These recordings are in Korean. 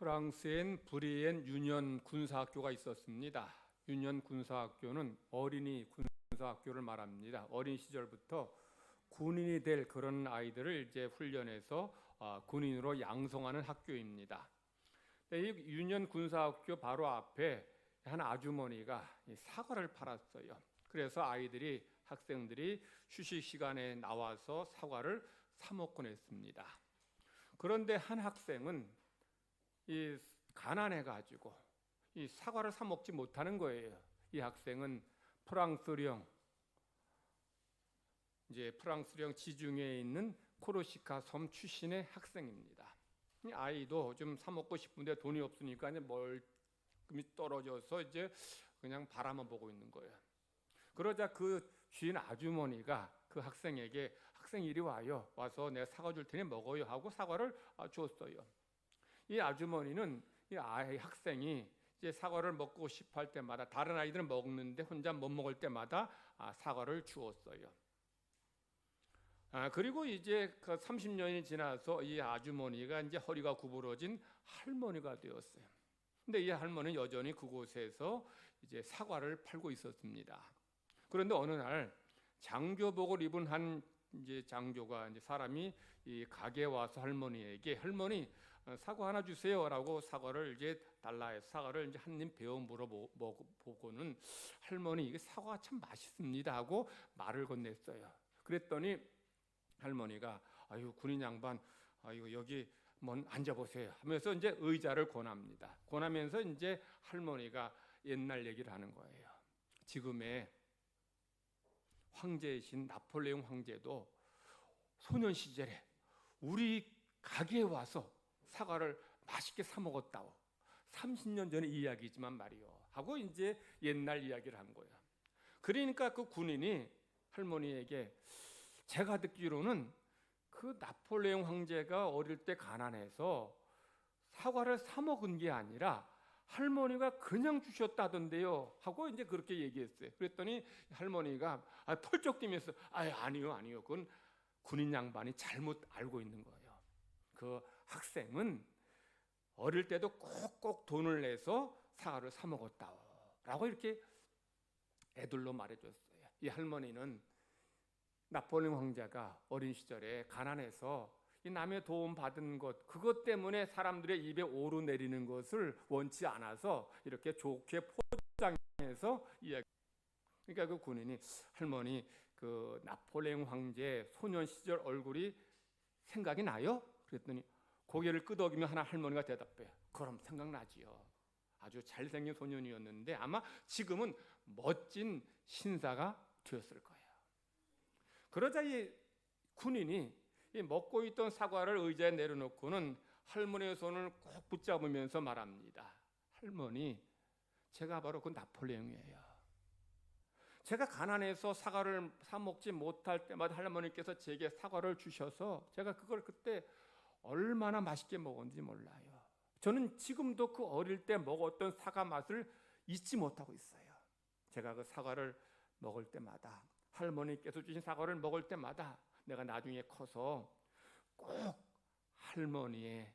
프랑스엔 브리엔 유년 군사학교가 있었습니다. 유년 군사학교는 어린이 군사학교를 말합니다. 어린 시절부터 군인이 될 그런 아이들을 이제 훈련해서 군인으로 양성하는 학교입니다. 이 유년 군사학교 바로 앞에 한 아주머니가 사과를 팔았어요. 그래서 학생들이 휴식 시간에 나와서 사과를 사 먹곤 했습니다. 그런데 한 학생은 가난해가지고 이 사과를 사 먹지 못하는 거예요. 이 학생은 프랑스령 지중해에 있는 코르시카 섬 출신의 학생입니다. 이 아이도 좀 사 먹고 싶은데 돈이 없으니까 이제 멀끔히 떨어져서 이제 그냥 바라만 보고 있는 거예요. 그러자 그 주인 아주머니가 그 학생에게 학생 이리 와서 내가 사과 줄 테니 먹어요 하고 사과를 줬어요. 이 아주머니는 이 학생이 이제 사과를 먹고 싶어 할 때마다 다른 아이들은 먹는데 혼자 못 먹을 때마다 사과를 주었어요. 그리고 이제 그 30년이 지나서 이 아주머니가 이제 허리가 구부러진 할머니가 되었어요. 근데 이 할머니는 여전히 그곳에서 이제 사과를 팔고 있었습니다. 그런데 어느 날 장교복을 입은 한 이제 장교가 이제 사람이 이 가게에 와서 할머니에게 할머니 사과 하나 주세요라고 사과를 이제 달라 해서 사과를 이제 한 입 베어 물어보고는 할머니 이게 사과가 참 맛있습니다 하고 말을 건넸어요. 그랬더니 할머니가 아유 군인 양반 아유 여기 앉아 보세요 하면서 이제 의자를 권합니다. 권하면서 이제 할머니가 옛날 얘기를 하는 거예요. 지금의 황제이신 나폴레옹 황제도 소년 시절에 우리 가게에 와서 사과를 맛있게 사 먹었다고 30년 전의 이야기지만 말이요 하고 이제 옛날 이야기를 한 거예요. 그러니까 그 군인이 할머니에게 제가 듣기로는 그 나폴레옹 황제가 어릴 때 가난해서 사과를 사 먹은 게 아니라 할머니가 그냥 주셨다던데요 하고 이제 그렇게 얘기했어요. 그랬더니 할머니가 펄쩍 뛰면서 아니요 그건 군인 양반이 잘못 알고 있는 거예요. 그 학생은 어릴 때도 꼭꼭 돈을 내서 사과를 사 먹었다라고 이렇게 애들로 말해줬어요. 이 할머니는 나폴레옹 황제가 어린 시절에 가난해서 이 남의 도움 받은 것 그것 때문에 사람들의 입에 오르내리는 것을 원치 않아서 이렇게 좋게 포장해서 이야기. 그러니까 그 군인이 할머니 그 나폴레옹 황제 소년 시절 얼굴이 생각이 나요? 그랬더니 고개를 끄덕이며 하나 할머니가 대답해요. 그럼 생각나지요. 아주 잘생긴 소년이었는데 아마 지금은 멋진 신사가 되었을 거예요. 그러자 이 군인이 먹고 있던 사과를 의자에 내려놓고는 할머니의 손을 꼭 붙잡으면서 말합니다. 할머니, 제가 바로 그 나폴레옹이에요. 제가 가난해서 사과를 사 먹지 못할 때마다 할머니께서 제게 사과를 주셔서 제가 그걸 그때 얼마나 맛있게 먹었는지 몰라요. 저는 지금도 그 어릴 때 먹었던 사과 맛을 잊지 못하고 있어요. 제가 그 사과를 먹을 때마다 할머니께서 주신 사과를 먹을 때마다 내가 나중에 커서 꼭 할머니의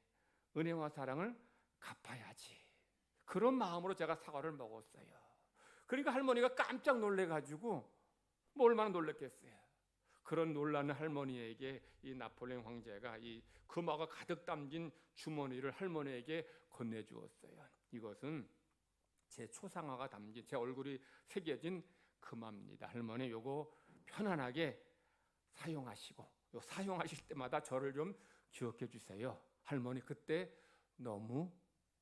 은혜와 사랑을 갚아야지. 그런 마음으로 제가 사과를 먹었어요. 그러니까 할머니가 깜짝 놀래가지고 얼마나 놀랬겠어요. 그런 놀라는 할머니에게 이 나폴레옹 황제가 이 금화가 가득 담긴 주머니를 할머니에게 건네주었어요. 이것은 제 초상화가 담긴 제 얼굴이 새겨진 금화입니다. 할머니 요거 편안하게 사용하시고 사용하실 때마다 저를 좀 기억해 주세요. 할머니 그때 너무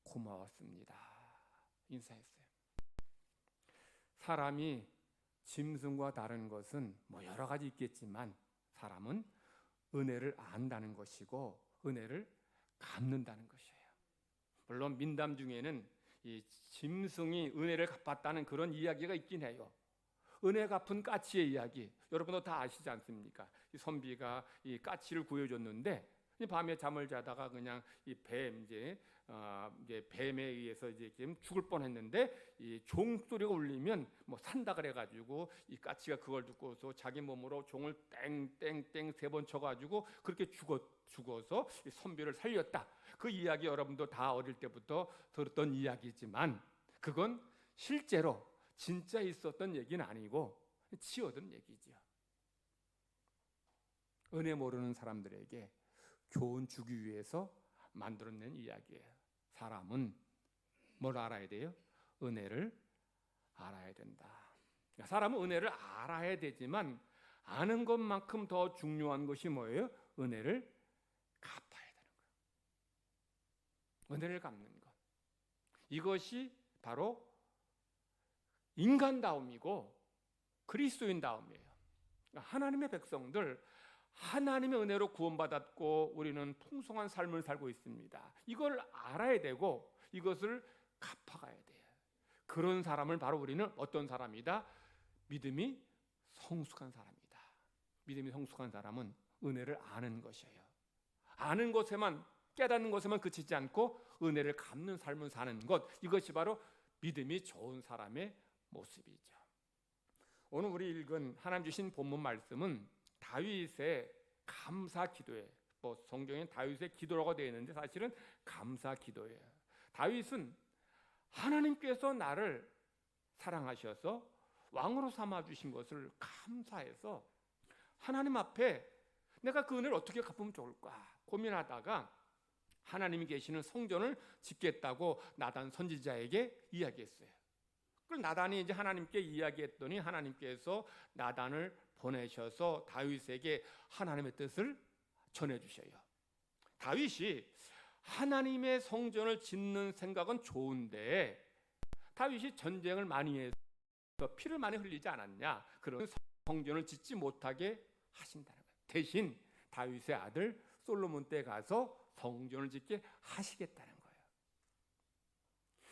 고마웠습니다. 인사했어요. 사람이 짐승과 다른 것은 여러 가지 있겠지만 사람은 은혜를 안다는 것이고 은혜를 갚는다는 것이에요. 물론 민담 중에는 이 짐승이 은혜를 갚았다는 그런 이야기가 있긴 해요. 은혜 갚은 까치의 이야기 여러분도 다 아시지 않습니까? 이 선비가 이 까치를 구해줬는데 밤에 잠을 자다가 그냥 이 이제 뱀에 의해서 이제 지금 죽을 뻔했는데 이 종소리가 울리면 산다 그래가지고 이 까치가 그걸 듣고서 자기 몸으로 종을 땡땡땡 3번 쳐가지고 그렇게 죽어서 이 선비를 살렸다. 그 이야기 여러분도 다 어릴 때부터 들었던 이야기지만 그건 실제로 진짜 있었던 얘기는 아니고 치어든 얘기지요. 은혜 모르는 사람들에게 교훈 주기 위해서 만들어낸 이야기예요. 사람은 뭘 알아야 돼요? 은혜를 알아야 된다. 사람은 은혜를 알아야 되지만 아는 것만큼 더 중요한 것이 뭐예요? 은혜를 갚아야 되는 거예요. 은혜를 갚는 것. 이것이 바로 인간다움이고 그리스도인다움이에요. 하나님의 백성들, 하나님의 은혜로 구원받았고 우리는 풍성한 삶을 살고 있습니다. 이걸 알아야 되고 이것을 갚아가야 돼요. 그런 사람을 바로 우리는 어떤 사람이다? 믿음이 성숙한 사람이다. 믿음이 성숙한 사람은 은혜를 아는 것이에요. 아는 것에만, 깨닫는 것에만 그치지 않고 은혜를 갚는 삶을 사는 것, 이것이 바로 믿음이 좋은 사람의 모습이죠. 오늘 우리 읽은 하나님 주신 본문 말씀은 다윗의 감사 기도예요. 성경엔 다윗의 기도라고 되어 있는데 사실은 감사 기도예요. 다윗은 하나님께서 나를 사랑하셔서 왕으로 삼아주신 것을 감사해서 하나님 앞에 내가 그 은혜를 어떻게 갚으면 좋을까 고민하다가 하나님이 계시는 성전을 짓겠다고 나단 선지자에게 이야기했어요. 그걸 나단이 이제 하나님께 이야기했더니 하나님께서 나단을 보내셔서 다윗에게 하나님의 뜻을 전해주셔요. 다윗이 하나님의 성전을 짓는 생각은 좋은데 다윗이 전쟁을 많이 해서 피를 많이 흘리지 않았냐? 그런 성전을 짓지 못하게 하신다는 거예요. 대신 다윗의 아들 솔로몬 때 가서 성전을 짓게 하시겠다는 거예요.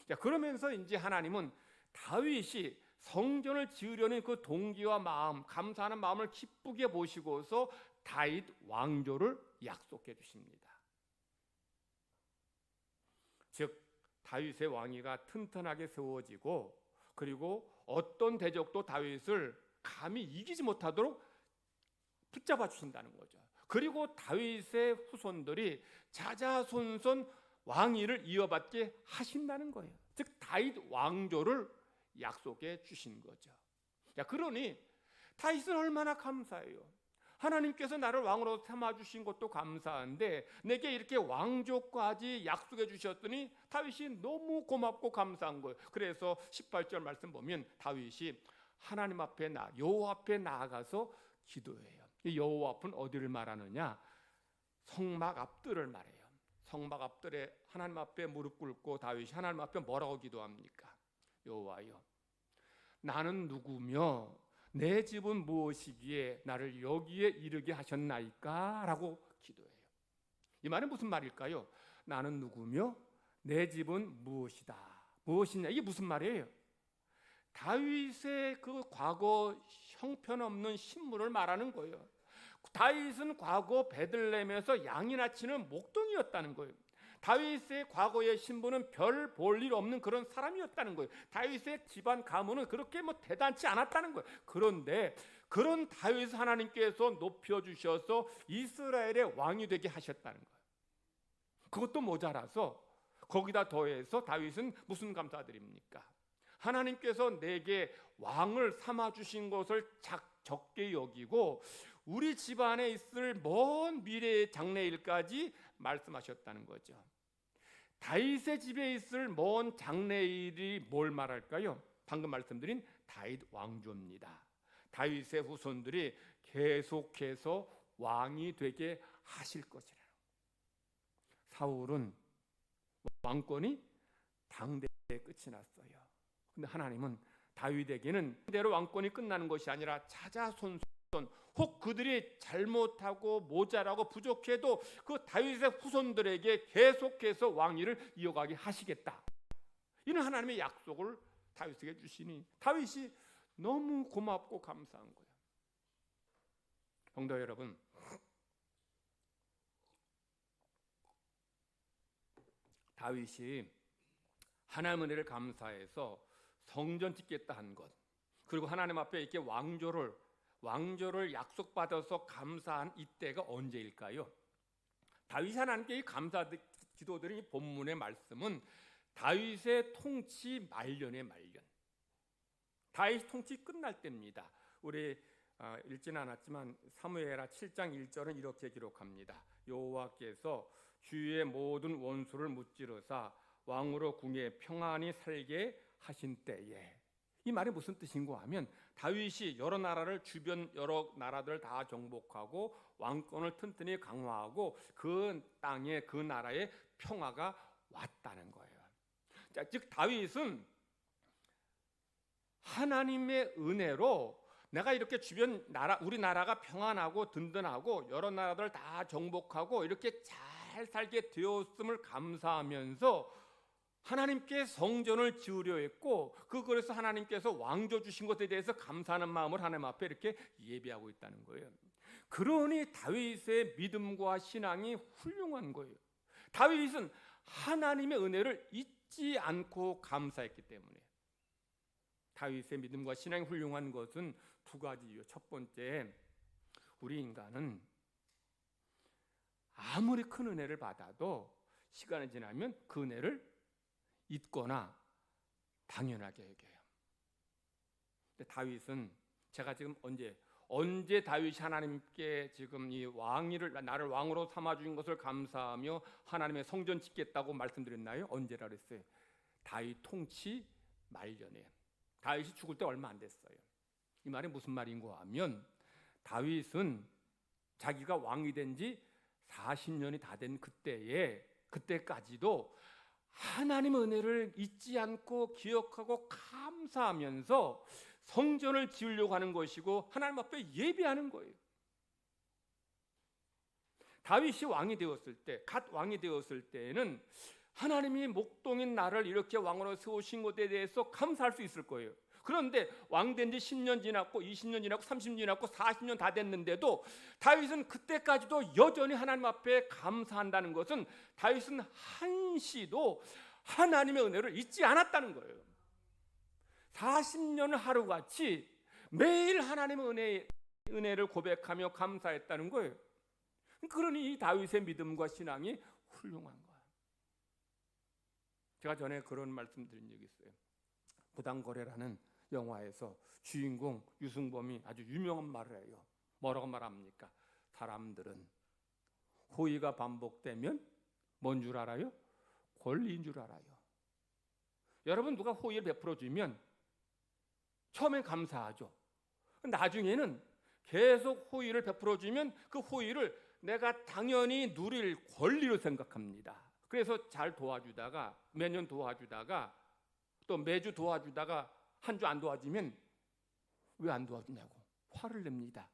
자, 그러면서 이제 하나님은 다윗이 성전을 지으려는 그 동기와 마음, 감사하는 마음을 기쁘게 보시고서 다윗 왕조를 약속해 주십니다. 즉 다윗의 왕위가 튼튼하게 세워지고 그리고 어떤 대적도 다윗을 감히 이기지 못하도록 붙잡아 주신다는 거죠. 그리고 다윗의 후손들이 자자손손 왕위를 이어받게 하신다는 거예요. 즉 다윗 왕조를 약속해 주신 거죠. 자, 그러니 다윗은 얼마나 감사해요. 하나님께서 나를 왕으로 삼아 주신 것도 감사한데 내게 이렇게 왕조까지 약속해 주셨더니 다윗이 너무 고맙고 감사한 거예요. 그래서 18절 말씀 보면 다윗이 하나님 앞에 여호와 앞에 나아가서 기도해요. 이 여호와 앞은 어디를 말하느냐? 성막 앞들을 말해요. 성막 앞들에 하나님 앞에 무릎 꿇고 다윗이 하나님 앞에 뭐라고 기도합니까? 여호와여, 나는 누구며 내 집은 무엇이기에 나를 여기에 이르게 하셨나이까? 라고 기도해요. 이 말은 무슨 말일까요? 나는 누구며 내 집은 무엇이다. 무엇이냐? 이게 무슨 말이에요? 다윗의 그 과거 형편없는 신분을 말하는 거예요. 다윗은 과거 베들레헴에서 양이나 치는 목동이었다는 거예요. 다윗의 과거의 신분은 별 볼 일 없는 그런 사람이었다는 거예요. 다윗의 집안 가문은 그렇게 대단치 않았다는 거예요. 그런데 그런 다윗을 하나님께서 높여주셔서 이스라엘의 왕이 되게 하셨다는 거예요. 그것도 모자라서 거기다 더해서 다윗은 무슨 감사드립니까? 하나님께서 내게 왕을 삼아주신 것을 적게 여기고 우리 집안에 있을 먼 미래의 장래일까지 말씀하셨다는 거죠. 다윗의 집에 있을 먼 장래일이 뭘 말할까요? 방금 말씀드린 다윗 왕조입니다. 다윗의 후손들이 계속해서 왕이 되게 하실 것이라는 거예요. 사울은 왕권이 당대에 끝이 났어요. 근데 하나님은 다윗에게는 그대로 왕권이 끝나는 것이 아니라 자자손손 혹 그들이 잘못하고 모자라고 부족해도 그 다윗의 후손들에게 계속해서 왕위를 이어가게 하시겠다. 이는 하나님의 약속을 다윗에게 주시니 다윗이 너무 고맙고 감사한 거예요. 성도 여러분, 다윗이 하나님 은혜를 감사해서 성전 짓겠다 한 것, 그리고 하나님 앞에 이렇게 왕조를 약속받아서 감사한 이때가 언제일까요? 다윗이 하나님께 감사 기도드린 이 본문의 말씀은 다윗의 통치 말년의 말년, 다윗 통치 끝날 때입니다. 우리 읽지는 않았지만 사무엘하 7장 1절은 이렇게 기록합니다. 여호와께서 주의 모든 원수를 무찌르사 왕으로 궁에 평안히 살게 하신 때에. 이 말이 무슨 뜻인가 하면 다윗이 여러 나라를 주변 여러 나라들을 다 정복하고 왕권을 튼튼히 강화하고 그 땅에 그 나라에 평화가 왔다는 거예요. 자, 즉 다윗은 하나님의 은혜로 내가 이렇게 주변 나라, 우리나라가 평안하고 든든하고 여러 나라들을 다 정복하고 이렇게 잘 살게 되었음을 감사하면서 하나님께 성전을 지으려 했고, 그래서 하나님께서 왕조 주신 것에 대해서 감사하는 마음을 하나님 앞에 이렇게 예배하고 있다는 거예요. 그러니 다윗의 믿음과 신앙이 훌륭한 거예요. 다윗은 하나님의 은혜를 잊지 않고 감사했기 때문에. 다윗의 믿음과 신앙이 훌륭한 것은 두 가지예요. 첫 번째, 우리 인간은 아무리 큰 은혜를 받아도 시간이 지나면 그 은혜를 잊거나 당연하게 여겨요. 근데 다윗은 제가 지금 언제 다윗이 하나님께 지금 이 나를 왕으로 삼아 주신 것을 감사하며 하나님의 성전 짓겠다고 말씀드렸나요? 언제라 그랬어요? 다윗 통치 말년에. 다윗이 죽을 때 얼마 안 됐어요. 이 말이 무슨 말인가 하면 다윗은 자기가 왕이 된 지 40년이 다 된 그때까지도 하나님의 은혜를 잊지 않고 기억하고 감사하면서 성전을 지으려고 하는 것이고 하나님 앞에 예배하는 거예요. 다윗이 왕이 되었을 때, 갓 왕이 되었을 때에는 하나님이 목동인 나를 이렇게 왕으로 세우신 것에 대해서 감사할 수 있을 거예요. 그런데 왕 된 지 10년 지났고 20년 지났고 30년 지났고 40년 다 됐는데도 다윗은 그때까지도 여전히 하나님 앞에 감사한다는 것은 다윗은 한시도 하나님의 은혜를 잊지 않았다는 거예요. 40년을 하루같이 매일 하나님의 은혜를 고백하며 감사했다는 거예요. 그러니 이 다윗의 믿음과 신앙이 훌륭한 거예요. 제가 전에 그런 말씀 드린 적이 있어요. 부당거래라는 영화에서 주인공 유승범이 아주 유명한 말을 해요. 뭐라고 말합니까? 사람들은 호의가 반복되면 뭔 줄 알아요? 권리인 줄 알아요. 여러분, 누가 호의를 베풀어 주면 처음엔 감사하죠. 나중에는 계속 호의를 베풀어 주면 그 호의를 내가 당연히 누릴 권리로 생각합니다. 그래서 잘 도와주다가 매년 도와주다가 또 매주 도와주다가 한 주 안 도와주면 왜 안 도와주냐고 화를 냅니다.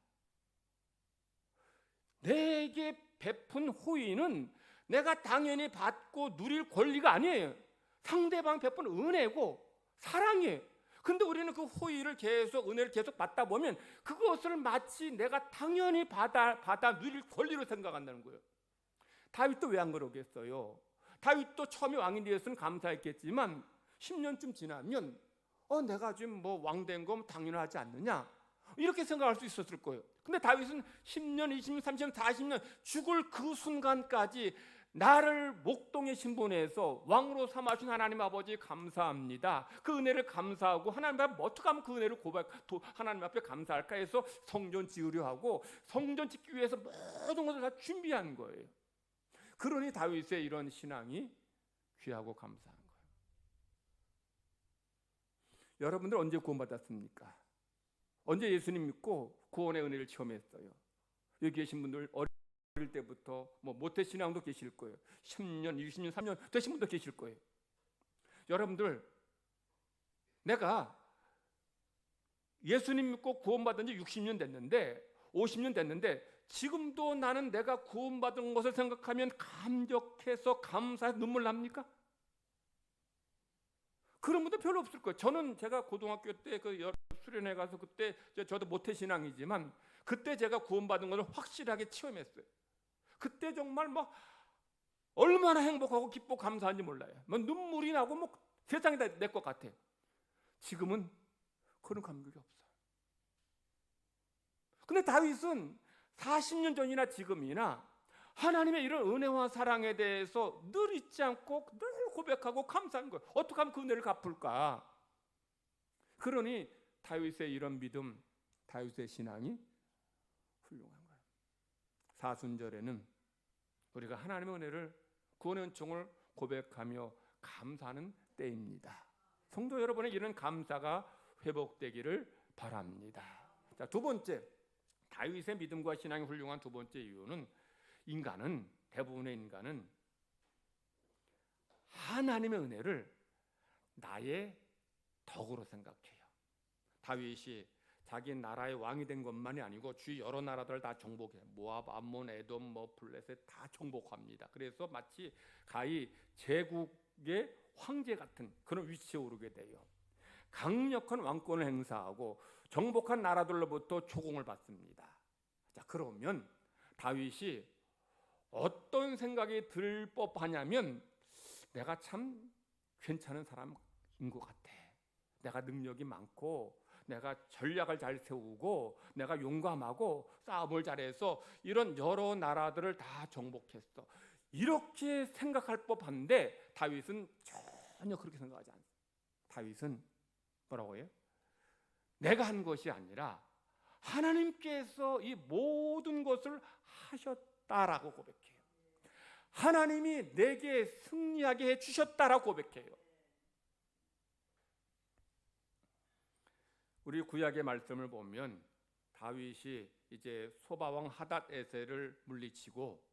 내게 베푼 호의는 내가 당연히 받고 누릴 권리가 아니에요. 상대방 베푼 은혜고 사랑이에요. 근데 우리는 그 호의를 계속, 은혜를 계속 받다 보면 그것을 마치 내가 당연히 받아 누릴 권리로 생각한다는 거예요. 다윗도 왜 안 그러겠어요? 다윗도 처음에 왕이 되었으면 감사했겠지만 10년쯤 지나면 내가 지금 뭐 왕 된 건 당연하지 않느냐 이렇게 생각할 수 있었을 거예요. 근데 다윗은 10년, 20년, 30년, 40년 죽을 그 순간까지 나를 목동에 신분해서 왕으로 삼아주신 하나님 아버지 감사합니다. 그 은혜를 감사하고 하나님 앞에 어떻게 하면 그 은혜를 하나님 앞에 감사할까 해서 성전 지으려 하고 성전 짓기 위해서 모든 것을 다 준비한 거예요. 그러니 다윗의 이런 신앙이 귀하고 감사한 거예요. 여러분들 언제 구원받았습니까? 언제 예수님 믿고 구원의 은혜를 체험했어요? 여기 계신 분들 어릴 때부터 모태신앙도 계실 거예요. 10년, 20년, 3년 되신 분도 계실 거예요. 여러분들, 내가 예수님 믿고 구원받은 지 60년 됐는데 50년 됐는데 지금도 나는 내가 구원받은 것을 생각하면 감격해서 감사해서 눈물 납니까? 그런 분도 별로 없을 거예요. 제가 고등학교 때 그 수련회 가서 그때 저도 모태신앙이지만 그때 제가 구원받은 것을 확실하게 체험했어요. 그때 정말 얼마나 행복하고 기쁘고 감사한지 몰라요. 눈물이 나고 세상이 다 내 것 같아. 지금은 그런 감격이 없어요. 근데 다윗은 40년 전이나 지금이나 하나님의 이런 은혜와 사랑에 대해서 늘 잊지 않고 늘 고백하고 감사하는 거예요. 어떻게 하면 그 은혜를 갚을까? 그러니 다윗의 이런 믿음, 다윗의 신앙이 훌륭한 거예요. 사순절에는 우리가 하나님의 은혜를, 구원의 은총을 고백하며 감사하는 때입니다. 성도 여러분의 이런 감사가 회복되기를 바랍니다. 자, 두 번째, 다윗의 믿음과 신앙이 훌륭한 두 번째 이유는 대부분의 인간은 하나님의 은혜를 나의 덕으로 생각해요. 다윗이 자기 나라의 왕이 된 것만이 아니고 주위 여러 나라들을 다 정복해요. 모압, 암몬, 에돔, 블레셋 다 정복합니다. 그래서 마치 가히 제국의 황제 같은 그런 위치에 오르게 돼요. 강력한 왕권을 행사하고 정복한 나라들로부터 조공을 받습니다. 자, 그러면 다윗이 어떤 생각이 들 법하냐면, 내가 참 괜찮은 사람인 것 같아. 내가 능력이 많고 내가 전략을 잘 세우고 내가 용감하고 싸움을 잘해서 이런 여러 나라들을 다 정복했어. 이렇게 생각할 법한데 다윗은 전혀 그렇게 생각하지 않습니다. 다윗은 뭐라고 해요? 내가 한 것이 아니라 하나님께서 이 모든 것을 하셨다라고 고백해요. 하나님이 내게 승리하게 해주셨다라고 고백해요. 우리 구약의 말씀을 보면 다윗이 이제 소바왕 하닷에셀을 물리치고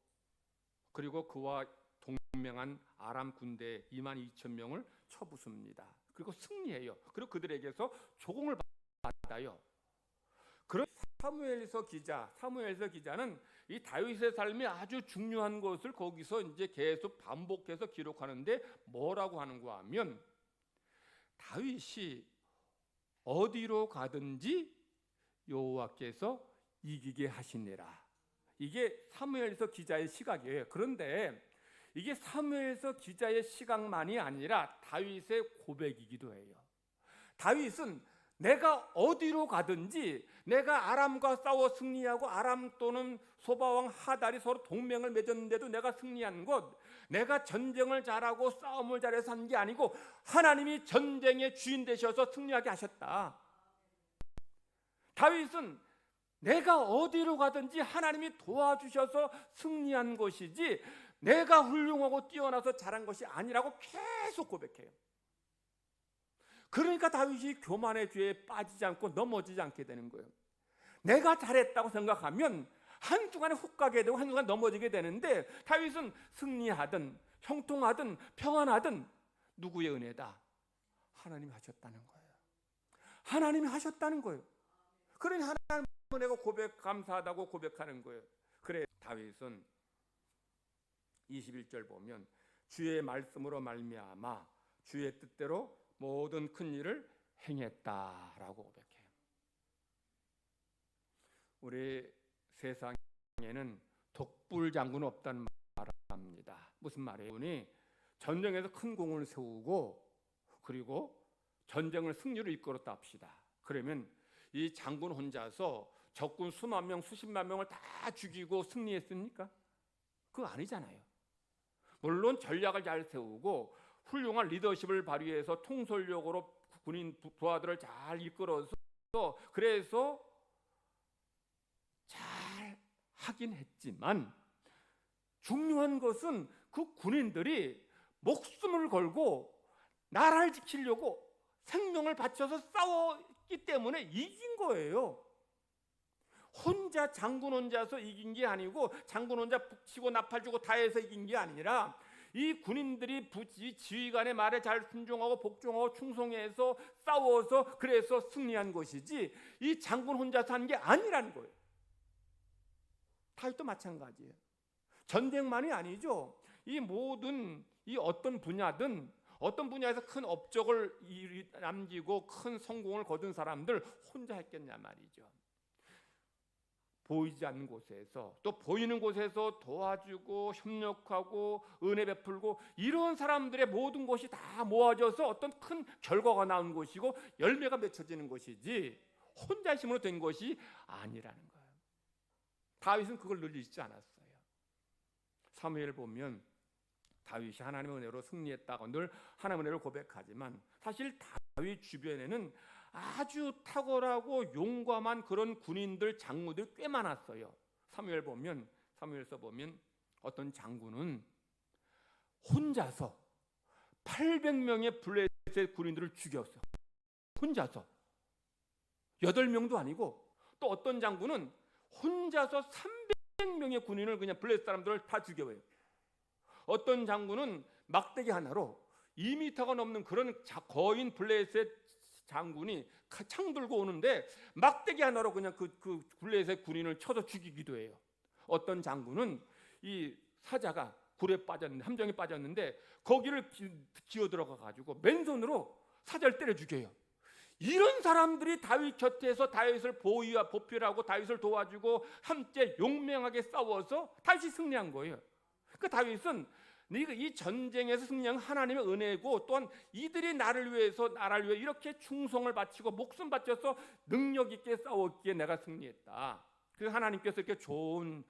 그리고 그와 동맹한 아람 군대 22,000명을 쳐부숩니다. 그리고 승리해요. 그리고 그들에게서 조공을 받아요. 그런 사무엘서 기자는 이 다윗의 삶이 아주 중요한 것을 거기서 이제 계속 반복해서 기록하는데 뭐라고 하는가 하면, 다윗이 어디로 가든지 여호와께서 이기게 하시니라. 이게 사무엘서 기자의 시각이에요. 그런데 이게 사무엘서 기자의 시각만이 아니라 다윗의 고백이기도 해요. 다윗은 내가 어디로 가든지, 내가 아람과 싸워 승리하고 아람 또는 소바왕 하달이 서로 동맹을 맺었는데도 내가 승리한 것, 내가 전쟁을 잘하고 싸움을 잘해서 한 게 아니고 하나님이 전쟁의 주인 되셔서 승리하게 하셨다. 다윗은 내가 어디로 가든지 하나님이 도와주셔서 승리한 것이지 내가 훌륭하고 뛰어나서 잘한 것이 아니라고 계속 고백해요. 그러니까 다윗이 교만의 죄에 빠지지 않고 넘어지지 않게 되는 거예요. 내가 잘했다고 생각하면 한순간에 훅 가게 되고 한순간에 넘어지게 되는데, 다윗은 승리하든 형통하든 평안하든 누구의 은혜다? 하나님이 하셨다는 거예요. 하나님이 하셨다는 거예요. 그러니 하나님 은혜가 감사하다고 고백하는 거예요. 그래 다윗은 21절 보면 주의 말씀으로 말미암아 주의 뜻대로 모든 큰 일을 행했다라고 고백해요. 우리 세상에는 독불 장군은 없다는 말을 합니다. 무슨 말이에요? 분이 전쟁에서 큰 공을 세우고 그리고 전쟁을 승리로 이끌었다 합시다. 그러면 이 장군 혼자서 적군 수만 명, 수십만 명을 다 죽이고 승리했습니까? 그거 아니잖아요. 물론 전략을 잘 세우고 훌륭한 리더십을 발휘해서 통솔력으로 군인 부하들을 잘 이끌어서 그래서 잘 하긴 했지만, 중요한 것은 그 군인들이 목숨을 걸고 나라를 지키려고 생명을 바쳐서 싸웠기 때문에 이긴 거예요. 장군 혼자서 이긴 게 아니고, 장군 혼자 북치고 나팔 주고 다 해서 이긴 게 아니라 이 군인들이 지휘관의 말에 잘 순종하고 복종하고 충성해서 싸워서 그래서 승리한 것이지 이 장군 혼자서 한 게 아니라는 거예요. 다윗도 마찬가지예요. 전쟁만이 아니죠. 이 모든 이 어떤 분야든 어떤 분야에서 큰 업적을 남기고 큰 성공을 거둔 사람들 혼자 했겠냐 말이죠. 보이지 않는 곳에서 또 보이는 곳에서 도와주고 협력하고 은혜 베풀고 이런 사람들의 모든 것이 다 모아져서 어떤 큰 결과가 나온 것이고 열매가 맺혀지는 것이지 혼자 힘으로 된 것이 아니라는 거예요. 다윗은 그걸 늘 잊지 않았어요. 사무엘 보면 다윗이 하나님의 은혜로 승리했다고 늘 하나님의 은혜를 고백하지만 사실 다윗 주변에는 아주 탁월하고 용감한 그런 군인들, 장군들이 꽤 많았어요. 사무엘서 보면 어떤 장군은 혼자서 800명의 블레셋 군인들을 죽였어. 혼자서 8명도 아니고, 또 어떤 장군은 혼자서 300명의 군인을 그냥 블레셋 사람들을 다 죽여요. 어떤 장군은 막대기 하나로 2m가 넘는 그런 거인 블레셋 장군이 창 들고 오는데 막대기 하나로 그냥 그 블레셋 군인을 쳐서 죽이기도 해요. 어떤 장군은 이 사자가 굴에 빠졌는데, 함정에 빠졌는데 거기를 기어 들어가 가지고 맨손으로 사자를 때려 죽여요. 이런 사람들이 다윗 곁에서 다윗을 보필하고 다윗을 도와주고 함께 용맹하게 싸워서 다윗이 승리한 거예요. 그 다윗은 이 전쟁에서 승리한 하나님의 은혜고, 또한 이들이 나를 위해서 이렇게 충성을 바치고 목숨 바쳐서 능력 있게 싸웠기에 내가 승리했다. 그래서 하나님께서 이렇게 좋은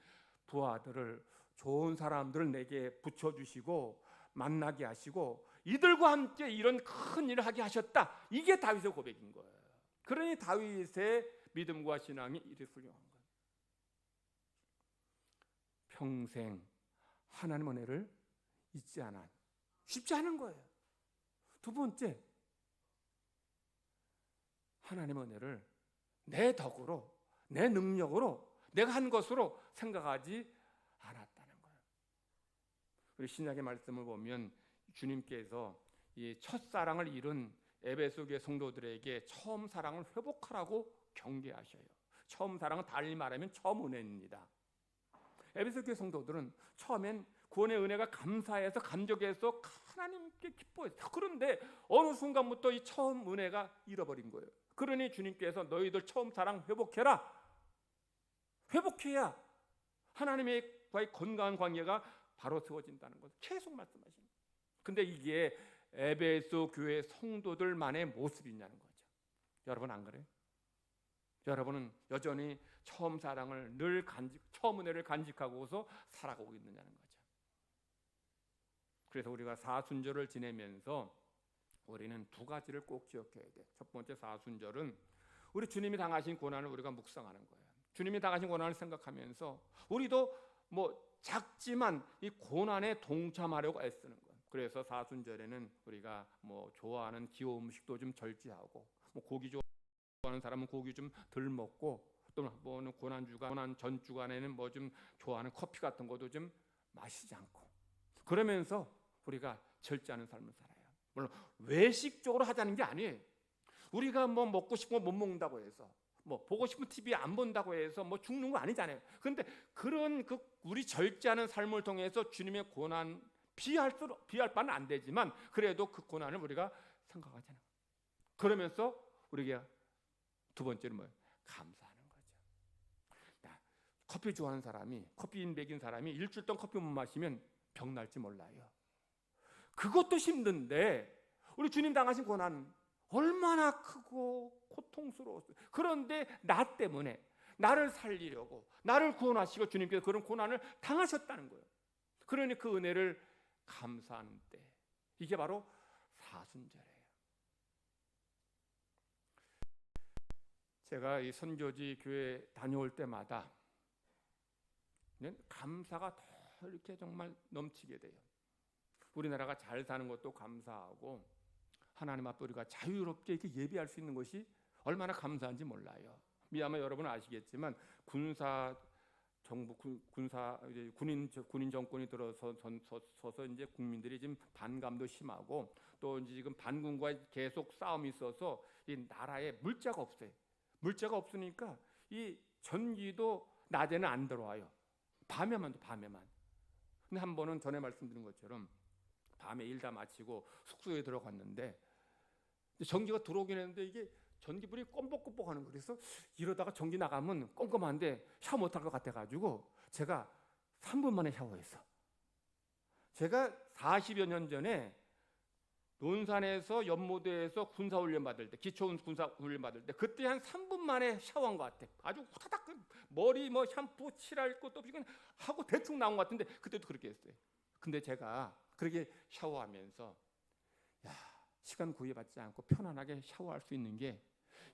부하들을, 좋은 사람들을 내게 붙여주시고 만나게 하시고 이들과 함께 이런 큰 일을 하게 하셨다. 이게 다윗의 고백인 거예요. 그러니 다윗의 믿음과 신앙이 이리 훌륭한 거예요. 평생 하나님 은혜를 잊지 않아. 쉽지 않은 거예요. 두 번째, 하나님 은혜를 내 덕으로, 내 능력으로, 내가 한 것으로 생각하지 않았다는 거예요. 우리 신약의 말씀을 보면 주님께서 이 첫사랑을 잃은 에베소 교회 성도들에게 처음 사랑을 회복하라고 경계하셔요. 처음 사랑은 달리 말하면 처음 은혜입니다. 에베소 교회 성도들은 처음엔 구원의 은혜가 감사해서 감격해서 하나님께 기뻐했어요. 그런데 어느 순간부터 이 처음 은혜가 잃어버린 거예요. 그러니 주님께서 너희들 처음 사랑 회복해라. 회복해야 하나님과의 건강한 관계가 바로 세워진다는 것을 계속 말씀하십니다. 근데 이게 에베소 교회 성도들만의 모습이냐는 거죠. 여러분 안 그래요? 여러분은 여전히 처음 사랑을 처음 은혜를 간직하고서 살아가고 있느냐는 거죠. 그래서 우리가 사순절을 지내면서 우리는 두 가지를 꼭 기억해야 돼. 첫 번째, 사순절은 우리 주님이 당하신 고난을 우리가 묵상하는 거예요. 주님이 당하신 고난을 생각하면서 우리도 작지만 이 고난에 동참하려고 애쓰는 거예요. 그래서 사순절에는 우리가 좋아하는 기호 음식도 좀 절제하고, 고기 좋아하는 사람은 고기 좀 덜 먹고, 또 고난 전 주간에는 좀 좋아하는 커피 같은 것도 좀 마시지 않고, 그러면서 우리가 절제하는 삶을 살아요. 물론 외식적으로 하자는 게 아니에요. 우리가 먹고 싶은 거 못 먹는다고 해서, 보고 싶은 TV 안 본다고 해서 죽는 거 아니잖아요. 그런데 그런 우리 절제하는 삶을 통해서 주님의 고난 비할 바는 안 되지만 그래도 그 고난을 우리가 생각하잖아요. 그러면서 우리가 두 번째는 감사하는 거죠. 커피 좋아하는 사람이, 커피 먹인 사람이 일주일 동안 커피 못 마시면 병 날지 몰라요. 그것도 힘든데 우리 주님 당하신 고난 얼마나 크고 고통스러웠어요. 그런데 나 때문에, 나를 살리려고, 나를 구원하시고 주님께서 그런 고난을 당하셨다는 거예요. 그러니 그 은혜를 감사하는 때, 이게 바로 사순절이에요. 제가 이 선교지 교회 다녀올 때마다 감사가 더 이렇게 정말 넘치게 돼요. 우리나라가 잘 사는 것도 감사하고, 하나님 앞에 우리가 자유롭게 이렇게 예배할 수 있는 것이 얼마나 감사한지 몰라요. 아마 여러분은 아시겠지만 군인 정권이 들어서서 이제 국민들이 지금 반감도 심하고, 또 이제 지금 반군과 계속 싸움이 있어서 이 나라에 물자가 없어요. 물자가 없으니까 이 전기도 낮에는 안 들어와요. 밤에만. 근데 한 번은 전에 말씀드린 것처럼 밤에 일 다 마치고 숙소에 들어갔는데 전기가 들어오긴 했는데 이게 전기불이 껌뻑껌뻑하는 거예요. 그래서 이러다가 전기 나가면 껌껌한데 샤워 못할 것 같아가지고 제가 3분 만에 샤워했어. 제가 40여 년 전에 논산에서 연모대에서 군사훈련 받을 때, 기초 군사훈련 받을 때 그때 한 3분 만에 샤워한 것 같아. 아주 후다닥 머리 뭐 샴푸 칠할 것도 없이 그냥 하고 대충 나온 것 같은데 그때도 그렇게 했어요. 근데 제가 그렇게 샤워하면서 야, 시간 구애받지 않고 편안하게 샤워할 수 있는 게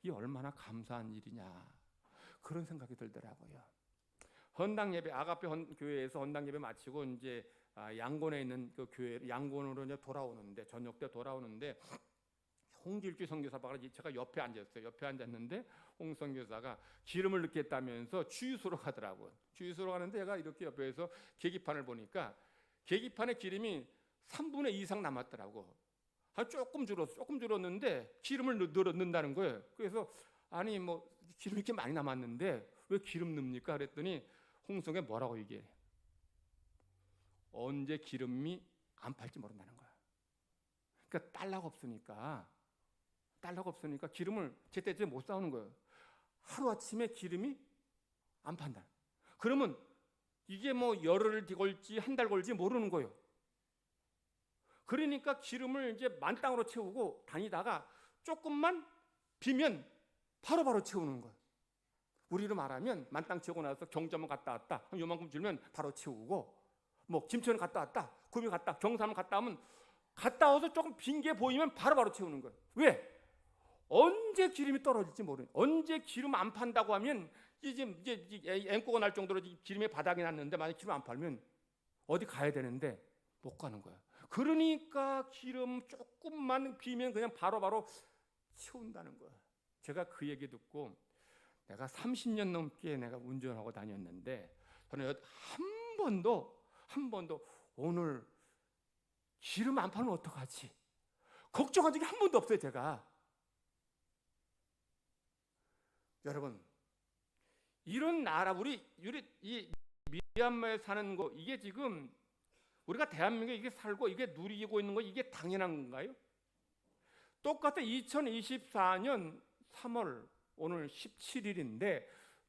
이 얼마나 감사한 일이냐 그런 생각이 들더라고요. 헌당 예배 아가페 교회에서 헌당 예배 마치고 이제 양곤에 있는 그 교회 양곤으로 이제 돌아오는데 저녁 때 돌아오는데 홍길주 선교사가 제가 옆에 앉았어요. 옆에 앉았는데 홍 선교사가 기름을 넣겠다면서 주유소로 가더라고요. 주유소로 가는데 제가 이렇게 옆에서 계기판을 보니까 계기판에 기름이 3분의 2 이상 남았더라고. 조금 줄었는데 기름을 넣는다는 거예요. 그래서 아니 뭐 기름 이렇게 많이 남았는데 왜 기름 넣습니까? 그랬더니 홍성에 뭐라고 얘기해? 언제 기름이 안 팔지 모른다는 거야. 그러니까 달러가 없으니까 기름을 제때제때 못 사오는 거예요. 하루아침에 기름이 안 판다. 그러면 이게 뭐 열흘 걸지 한 달 걸지 모르는 거예요. 그러니까 기름을 이제 만땅으로 채우고 다니다가 조금만 비면 바로바로 채우는 거예요. 우리로 말하면 만땅 채우고 나서 경주만 갔다 왔다. 요만큼 줄면 바로 채우고 뭐 김천 갔다 왔다. 구미 갔다. 경산 갔다 오면 갔다 와서 조금 빈 게 보이면 바로바로 채우는 거예요. 왜? 언제 기름이 떨어질지 모르는. 언제 기름 안 판다고 하면 이제 앵꼬가 날 정도로 기름이 바닥이 났는데 만약 기름 안 팔면 어디 가야 되는데 못 가는 거야. 그러니까 기름 조금만 비면 그냥 바로바로 채운다는 거야. 제가 그 얘기 듣고 내가 30년 넘게 내가 운전하고 다녔는데 저는 한 번도 오늘 기름 안 팔면 어떡하지? 걱정한 적이 한 번도 없어요, 제가. 여러분, 이런 나라 우리 이 미얀마에 사는 거 이게 지금 우리가 대한민국에 이게 살고 이게 누리고 있는 거 이게 당연한 건가요? 똑같은 2024년 3월 오늘 17일인데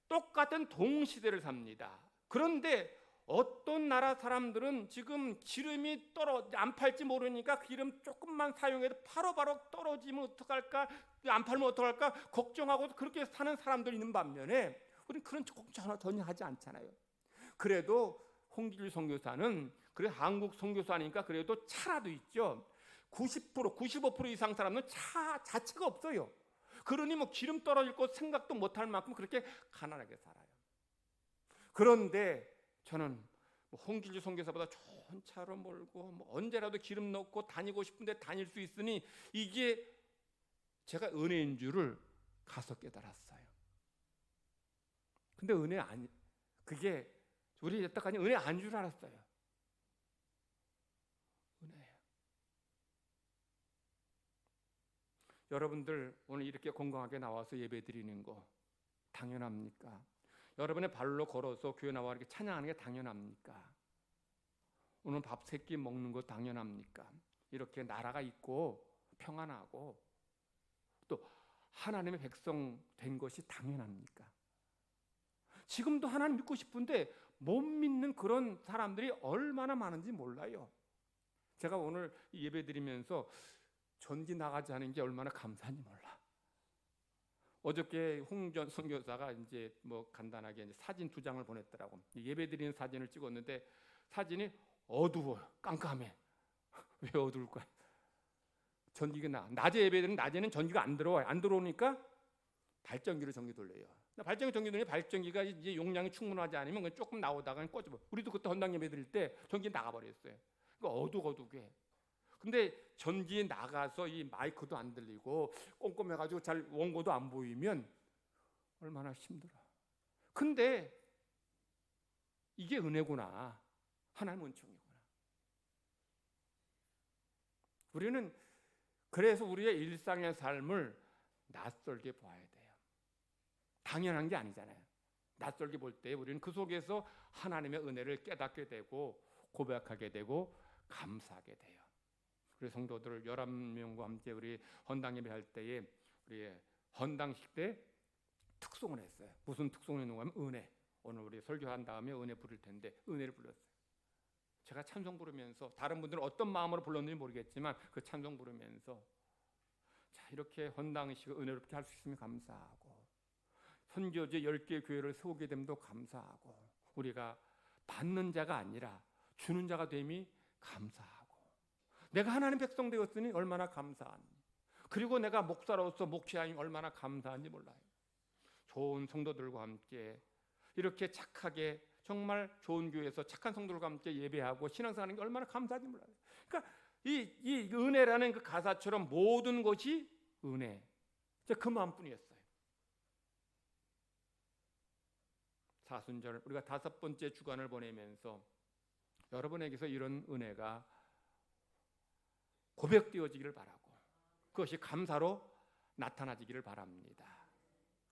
똑같은 동시대를 삽니다. 그런데 어떤 나라 사람들은 지금 기름이 안 팔지 모르니까 기름 조금만 사용해도 바로바로 떨어지면 어떡할까, 안 팔면 어떡할까 걱정하고 그렇게 사는 사람들이 있는 반면에 우리는 그런 걱정 전혀 하지 않잖아요. 그래도 홍길주 선교사는 그래 한국 선교사니까 그래도 차라도 있죠. 90%, 95% 이상 사람은 차 자체가 없어요. 그러니 뭐 기름 떨어질 것 생각도 못할 만큼 그렇게 가난하게 살아요. 그런데 저는 홍길주 선교사보다 좋은 차로 몰고 뭐 언제라도 기름 넣고 다니고 싶은데 다닐 수 있으니 이게 제가 은혜인 줄을 가서 깨달았어요. 근데 은혜 아니, 그게 우리 여태까지 은혜 아닌 줄 알았어요. 은혜예요. 여러분들 오늘 이렇게 건강하게 나와서 예배드리는 거 당연합니까? 여러분의 발로 걸어서 교회 나와 이렇게 찬양하는 게 당연합니까? 오늘 밥 세 끼 먹는 거 당연합니까? 이렇게 나라가 있고 평안하고 또 하나님의 백성 된 것이 당연합니까? 지금도 하나님 믿고 싶은데 못 믿는 그런 사람들이 얼마나 많은지 몰라요. 제가 오늘 예배 드리면서 전기 나가지 않은 게 얼마나 감사한지 몰라. 어저께 홍전 선교사가 이제 뭐 간단하게 이제 사진 2장을 보냈더라고. 예배 드리는 사진을 찍었는데 사진이 어두워, 깜깜해. 왜 어두울 거야? 전기가 낮에 예배 드리는 낮에는 전기가 안 들어와요. 안 들어오니까 발전기로 전기 돌려요. 발전기 전기 돌리면 발전기가 이제 용량이 충분하지 않으면 그냥 조금 나오다가 꺼져. 우리도 그때 헌당 예배 드릴 때 전기 나가버렸어요. 그러니까 어둑어둑해. 근데 전기 나가서 이 마이크도 안 들리고 꼼꼼해가지고 잘 원고도 안 보이면 얼마나 힘들어. 근데 이게 은혜구나. 하나님의 은총이구나. 우리는 그래서 우리의 일상의 삶을 낯설게 봐야 돼요. 당연한 게 아니잖아요. 낯설게 볼 때 우리는 그 속에서 하나님의 은혜를 깨닫게 되고 고백하게 되고 감사하게 돼요. 우리 성도들 11명과 함께 우리 헌당 예배할 때에 우리 헌당식 때 특송을 했어요. 무슨 특송을 했는가 하면 은혜. 오늘 우리 설교한 다음에 은혜 부를 텐데 은혜를 불렀어요. 제가 찬송 부르면서 다른 분들은 어떤 마음으로 불렀는지 모르겠지만 그 찬송 부르면서 자, 이렇게 헌당식을 은혜롭게 할 수 있으면 감사하고 선교제 10개 교회를 세우게 됨도 감사하고 우리가 받는 자가 아니라 주는 자가 됨이 감사하고 내가 하나님 백성 되었으니 얼마나 감사하니 그리고 내가 목사로서 목회하니 얼마나 감사한지 몰라요. 좋은 성도들과 함께 이렇게 착하게 정말 좋은 교회에서 착한 성도들과 함께 예배하고 신앙생활하는 게 얼마나 감사한지 몰라요. 그러니까 이 은혜라는 그 가사처럼 모든 것이 은혜. 그 마음뿐이었어요. 사순절 우리가 5번째 주간을 보내면서 여러분에게서 이런 은혜가 고백되어지기를 바라고 그것이 감사로 나타나지기를 바랍니다.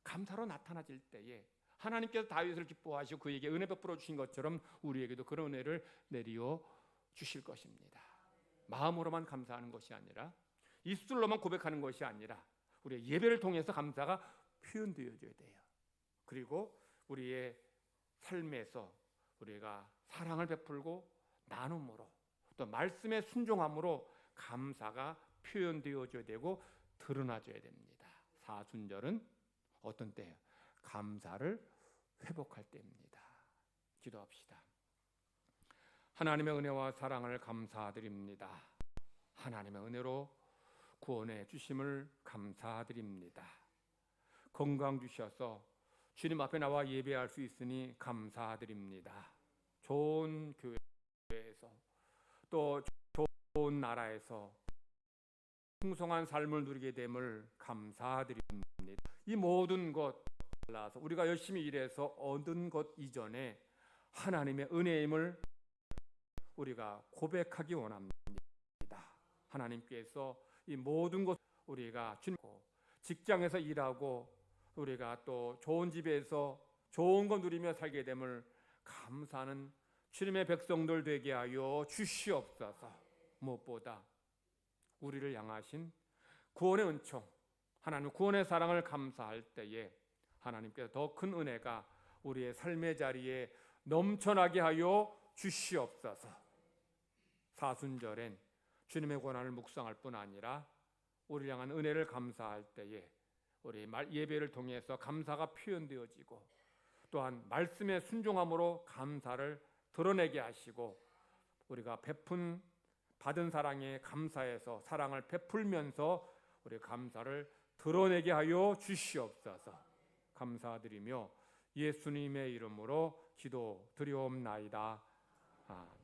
감사로 나타나질 때에 하나님께서 다윗을 기뻐하시고 그에게 은혜 베풀어 주신 것처럼 우리에게도 그런 은혜를 내리어 주실 것입니다. 마음으로만 감사하는 것이 아니라 입술로만 고백하는 것이 아니라 우리의 예배를 통해서 감사가 표현되어져야 돼요. 그리고 우리의 삶에서 우리가 사랑을 베풀고 나눔으로 또 말씀의 순종함으로 감사가 표현되어져야 되고 드러나져야 됩니다. 사순절은 어떤 때예요? 감사를 회복할 때입니다. 기도합시다. 하나님의 은혜와 사랑을 감사드립니다. 하나님의 은혜로 구원해 주심을 감사드립니다. 건강 주셔서 주님 앞에 나와 예배할 수 있으니 감사드립니다. 좋은 교회에서 또 좋은 나라에서 풍성한 삶을 누리게 됨을 감사드립니다. 이 모든 것 달라서 우리가 열심히 일해서 얻은 것 이전에 하나님의 은혜임을 우리가 고백하기 원합니다. 하나님께서 이 모든 것 우리가 주고 직장에서 일하고 우리가 또 좋은 집에서 좋은 거 누리며 살게 됨을 감사하는 주님의 백성들 되게 하여 주시옵소서. 무엇보다 우리를 향하신 구원의 은총 하나님 구원의 사랑을 감사할 때에 하나님께서 더 큰 은혜가 우리의 삶의 자리에 넘쳐나게 하여 주시옵소서. 사순절엔 주님의 권한을 묵상할 뿐 아니라 우리를 향한 은혜를 감사할 때에 우리 예배를 통해서 감사가 표현되어지고 또한 말씀의 순종함으로 감사를 드러내게 하시고 우리가 받은 사랑에 감사해서 사랑을 베풀면서 우리 감사를 드러내게 하여 주시옵소서. 감사드리며 예수님의 이름으로 기도드리옵나이다. 아멘.